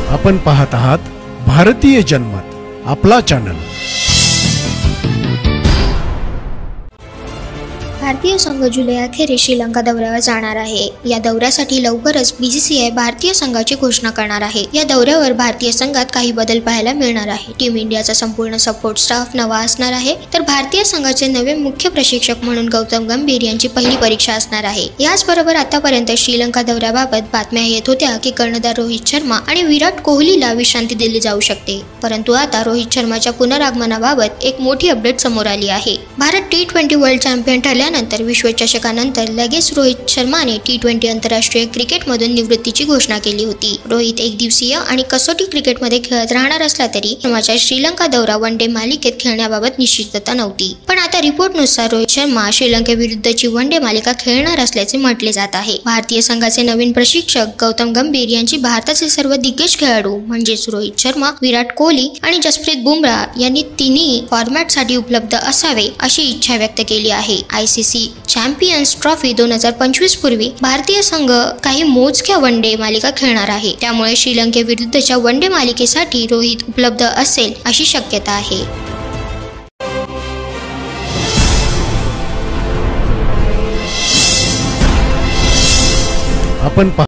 आपण पाहत आहात भारतीय जनमत, आपला चॅनल। भारतीय संघ जुलै अखेरीस श्रीलंका दौऱ्यावर जाणार आहे। या दौऱ्यासाठी लवकरच बीसीसीआय भारतीय संघाची घोषणा करणार आहे। या दौऱ्यावर भारतीय संघात काही बदल पाहायला मिळणार आहे। टीम इंडियाचा संपूर्ण सपोर्ट स्टाफ नवा असणार आहे, तर भारतीय संघाचे नवे मुख्य प्रशिक्षक म्हणून गौतम गंभीर यांची पहिली परीक्षा असणार आहे। याचबरोबर आतापर्यंत श्रीलंका दौऱ्याबाबत बातम्या येत होत्या की कर्णधार रोहित शर्मा आणि विराट कोहलीला विश्रांती दिली जाऊ शकते, परंतु आता रोहित शर्माच्या पुनरागमनाबाबत एक मोठी अपडेट समोर आली आहे। भारत T20 वर्ल्ड चॅम्पियन ठरल्यानंतर विश्वचषकानंतर लगेच रोहित शर्माने T20 आंतरराष्ट्रीय क्रिकेटमधून निवृत्तीची घोषणा केली होती। रोहित एकदिवसीय आणि कसोटी क्रिकेटमध्ये खेळत राहणार असला तरी शर्माचा श्रीलंका दौरा वन डे मालिकेत खेळण्याबाबत निश्चितता नव्हती, पण आता रिपोर्टनुसार रोहित शर्मा श्रीलंकेविरुद्धची वन डे मालिका खेळणार असल्याचे म्हटले जात आहे। भारतीय संघाचे नवीन प्रशिक्षक गौतम गंभीर यांची भारताचे सर्व दिग्गज खेळाडू म्हणजेच रोहित शर्मा, विराट कोहली आणि जसप्रीत बुमराह यांनी तिन्ही फॉर्मॅटसाठी उपलब्ध असावे अशी इच्छा व्यक्त केली आहे। ICC चॅम्पियन्स ट्रॉफी 2025 पूर्वी भारतीय संघ काही मोजक्या वन डे मालिका खेळणार आहे, त्यामुळे श्रीलंकेविरुद्धच्या वन डे मालिकेसाठी रोहित उपलब्ध असेल अशी शक्यता आहे। आपण